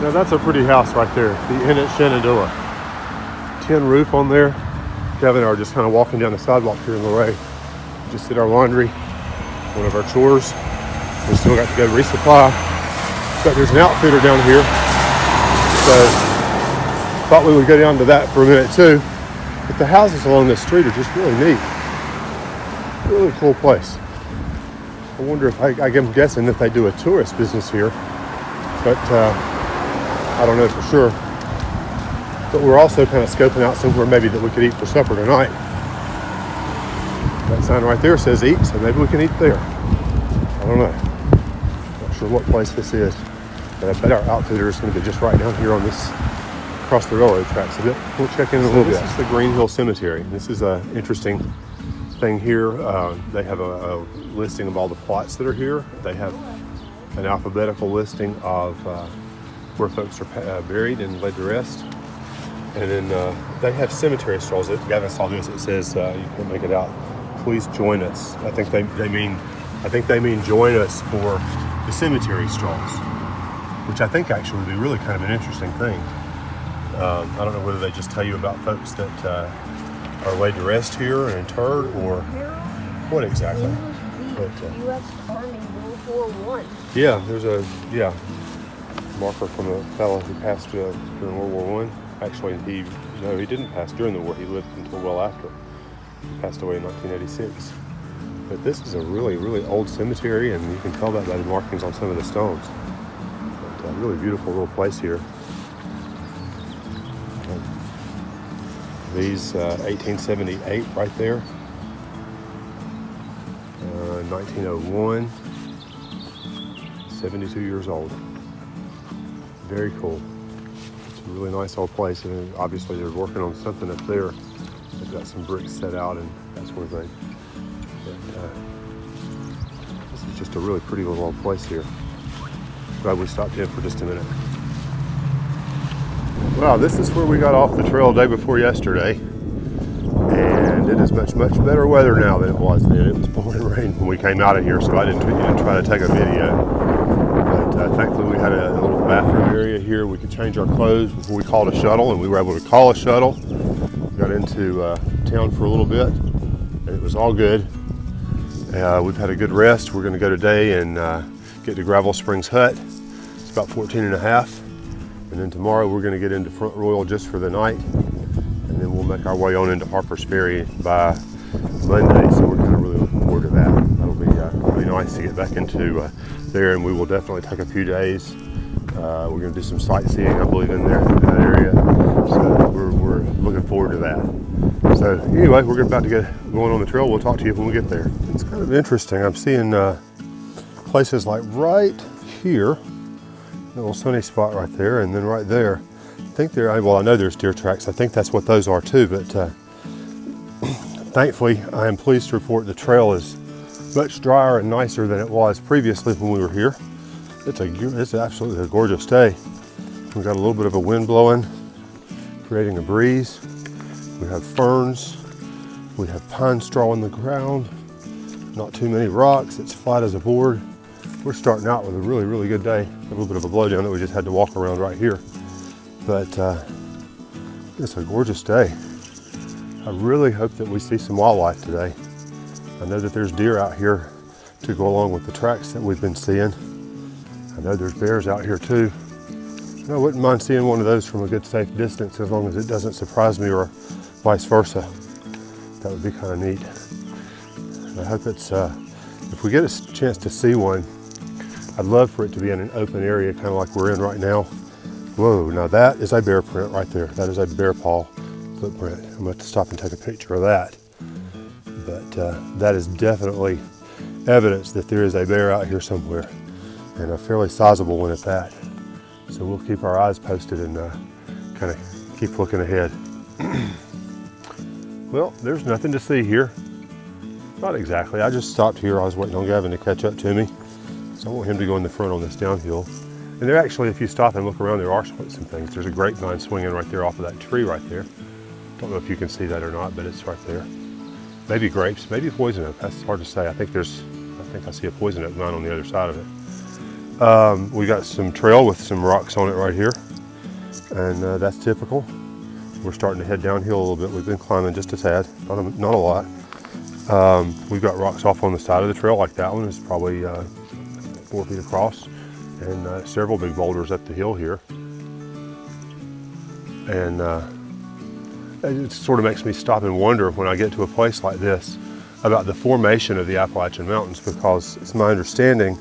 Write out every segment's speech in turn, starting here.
Now that's a pretty house right there, the Inn at Shenandoah. Tin roof on there. Kevin and I are just kind of walking down the sidewalk here in Luray. Just did our laundry, one of our chores. We still got to go resupply. But there's an outfitter down here. So thought we would go down to that for a minute too. But the houses along this street are just really neat. Really cool place. I wonder if, I'm guessing that they do a tourist business here. But I don't know for sure. But we're also kind of scoping out somewhere maybe that we could eat for supper tonight. That sign right there says eat, so maybe we can eat there. I don't know. Not sure what place this is. But I bet our outfitter is going to be just right down here on this, across the railroad tracks a bit. We'll check in a little bit. This is the Green Hill Cemetery. This is an interesting thing here. They have a listing of all the plots that are here. They have an alphabetical listing of where folks are buried and laid to rest. And then they have cemetery strolls. Gavin saw this. It says, you can't make it out, please join us. I think they mean join us for the cemetery strolls, which I think actually would be really kind of an interesting thing. I don't know whether they just tell you about folks that are laid to rest here and interred, or what exactly. But, U.S. Army World War I. Yeah, there's a marker from a fellow who passed during World War I. Actually, he didn't pass during the war. He lived until well after. He passed away in 1986. But this is a really, really old cemetery, and you can tell that by the markings on some of the stones. But a really beautiful little place here. These 1878 right there. 1901. 72 years old. Very cool. It's a really nice old place, and obviously they're working on something up there. They've got some bricks set out and that sort of thing. But, this is just a really pretty little old place here. Glad we stopped in for just a minute. Wow, this is where we got off the trail day before yesterday, and it is much, much better weather now than it was then. It was pouring rain when we came out of here, so I didn't try to take a video. But thankfully we had a little bathroom area here. We could change our clothes before we called a shuttle, and we were able to call a shuttle. Got into town for a little bit, and it was all good. We've had a good rest. We're going to go today and get to Gravel Springs Hut. It's about 14 and a half. And then tomorrow we're going to get into Front Royal just for the night. And then we'll make our way on into Harper's Ferry by Monday. So we're kind of really looking forward to that. That'll be nice to get back into there, and we will definitely take a few days. We're going to do some sightseeing, I believe, in that area. So we're looking forward to that. So anyway, we're about to get going on the trail. We'll talk to you when we get there. It's kind of interesting. I'm seeing places like right here, a little sunny spot right there, and then right there. I know there's deer tracks. I think that's what those are too, but thankfully I am pleased to report the trail is much drier and nicer than it was previously when we were here. It's absolutely a gorgeous day. We've got a little bit of a wind blowing, creating a breeze. We have ferns. We have pine straw on the ground. Not too many rocks. It's flat as a board. We're starting out with a really, really good day. A little bit of a blowdown that we just had to walk around right here. But it's a gorgeous day. I really hope that we see some wildlife today. I know that there's deer out here to go along with the tracks that we've been seeing. I know there's bears out here too. And I wouldn't mind seeing one of those from a good safe distance, as long as it doesn't surprise me or vice versa. That would be kind of neat. And I hope it's, if we get a chance to see one, I'd love for it to be in an open area, kind of like we're in right now. Whoa, now that is a bear print right there. That is a bear paw footprint. I'm going to stop and take a picture of that. But that is definitely evidence that there is a bear out here somewhere, and a fairly sizable one at that. So we'll keep our eyes posted and kind of keep looking ahead. Well, there's nothing to see here. Not exactly. I just stopped here. I was waiting on Gavin to catch up to me. So I want him to go in the front on this downhill. And there actually, if you stop and look around, there are some things. There's a grapevine swinging right there off of that tree right there. Don't know if you can see that or not, but it's right there. Maybe grapes, maybe poison oak. That's hard to say. I think I see a poison oak vine on the other side of it. We got some trail with some rocks on it right here, and that's typical. We're starting to head downhill a little bit. We've been climbing just a tad, not a lot. We've got rocks off on the side of the trail, like that one is probably 4 feet across, and several big boulders up the hill here. And it sort of makes me stop and wonder when I get to a place like this about the formation of the Appalachian Mountains, because it's my understanding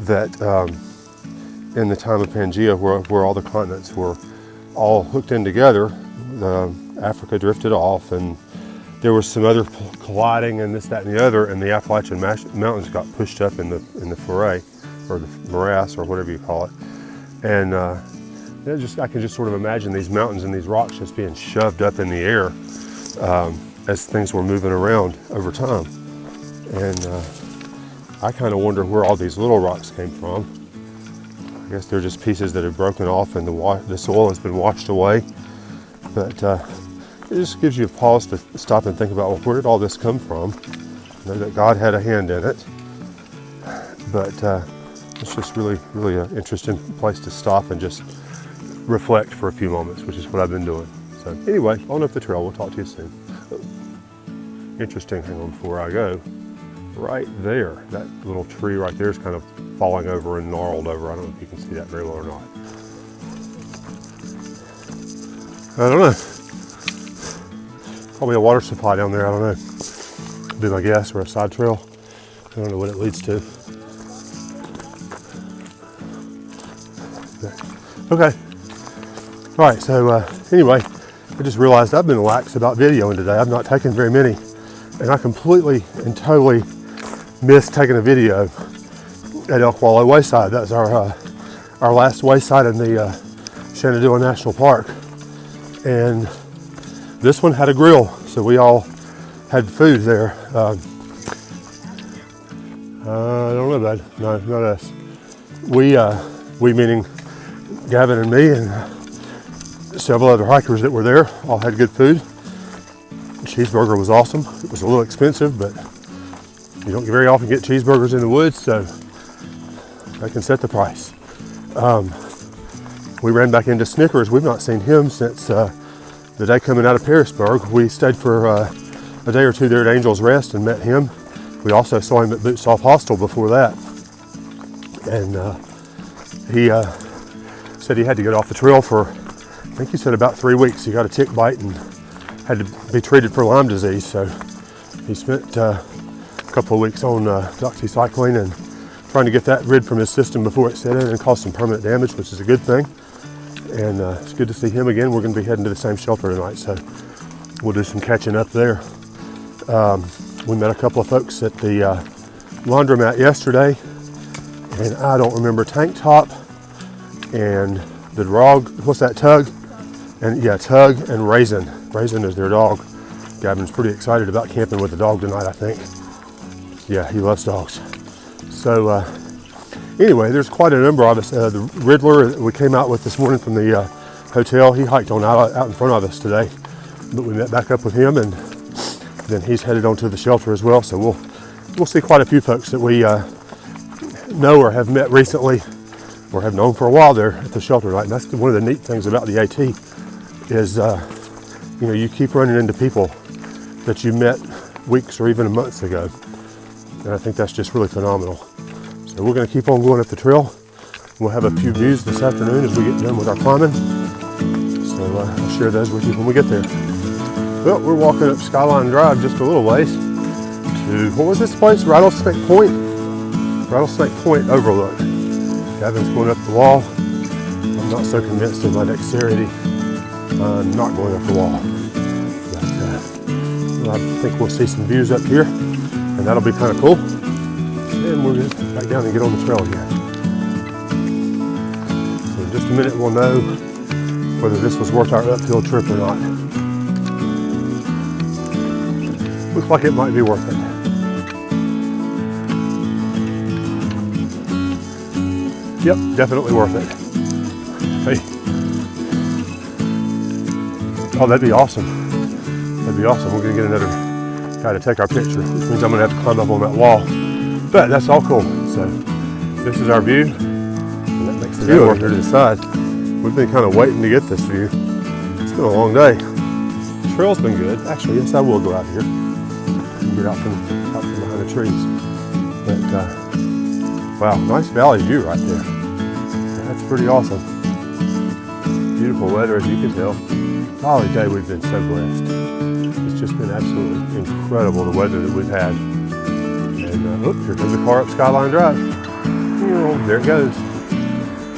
that in the time of Pangea, where all the continents were all hooked in together, Africa drifted off, and there was some other colliding and this, that, and the other, and the Appalachian Mountains got pushed up in the Luray, or the morass, or whatever you call it. And I can just sort of imagine these mountains and these rocks just being shoved up in the air as things were moving around over time. And I kind of wonder where all these little rocks came from. I guess they're just pieces that have broken off and the soil has been washed away. But it just gives you a pause to stop and think about, well, where did all this come from? I know that God had a hand in it, but it's just really an interesting place to stop and just reflect for a few moments, which is what I've been doing. So anyway, on up the trail. We'll talk to you soon. Interesting, hang on before I go. Right there, that little tree right there is kind of falling over and gnarled over. I don't know if you can see that very well or not. I don't know. Probably a water supply down there, I don't know. Be my guess, or a side trail. I don't know what it leads to. Okay. All right, so anyway, I just realized I've been lax about videoing today. I've not taken very many, and I completely and totally missed taking a video at Elk Wallow Wayside. That was our last wayside in the Shenandoah National Park. And this one had a grill, so we all had food there. I don't know, bud. No, not us. We meaning Gavin and me and several other hikers that were there, all had good food. The cheeseburger was awesome. It was a little expensive, but you don't very often get cheeseburgers in the woods, so they can set the price. We ran back into Snickers. We've not seen him since the day coming out of Pearisburg. We stayed for a day or two there at Angel's Rest and met him. We also saw him at Boots Off Hostel before that. And he said he had to get off the trail for, I think he said about 3 weeks. He got a tick bite and had to be treated for Lyme disease. So he spent a couple of weeks on doxycycline and trying to get that rid from his system before it set in and caused some permanent damage, which is a good thing. And it's good to see him again. We're going to be heading to the same shelter tonight, so we'll do some catching up there. We met a couple of folks at the laundromat yesterday, and I don't remember Tank Top and the dog. What's that, Tug? And yeah, Tug and Raisin. Raisin is their dog. Gavin's pretty excited about camping with the dog tonight, I think. Yeah, he loves dogs. So anyway, there's quite a number of us. The Riddler that we came out with this morning from the hotel, he hiked on out in front of us today. But we met back up with him, and then he's headed on to the shelter as well. So we'll see quite a few folks that we know or have met recently or have known for a while there at the shelter tonight. And that's one of the neat things about the AT is, you keep running into people that you met weeks or even months ago. And I think that's just really phenomenal. So we're going to keep on going up the trail. We'll have a few views this afternoon as we get done with our climbing. So I'll share those with you when we get there. Well, we're walking up Skyline Drive just a little ways to, what was this place? Rattlesnake Point? Rattlesnake Point Overlook. Gavin's going up the wall. I'm not so convinced of my dexterity. I'm not going up the wall. But I think we'll see some views up here, and that'll be kind of cool. And we'll just back down and get on the trail again. So in just a minute we'll know whether this was worth our uphill trip or not. Looks like it might be worth it. Yep, definitely worth it. Hey. Oh, that'd be awesome. That'd be awesome. We're gonna get another guy to take our picture, which means I'm gonna have to climb up on that wall. But that's all cool. So this is our view. view over here to the side. We've been kind of waiting to get this view. It's been a long day. The trail's been good. Actually, yes, I will go out here and get out from behind the trees. But wow, nice valley view right there. That's pretty awesome. Beautiful weather, as you can tell. Golly day, we've been so blessed. It's just been absolutely incredible, the weather that we've had. And oh, here comes the car up Skyline Drive. Oh, there it goes.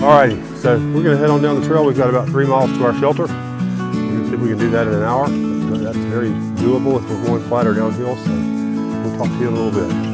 Alrighty, so we're gonna head on down the trail. We've got about 3 miles to our shelter. We're gonna see if we can do that in an hour. But that's very doable if we're going flat or downhill, so we'll talk to you in a little bit.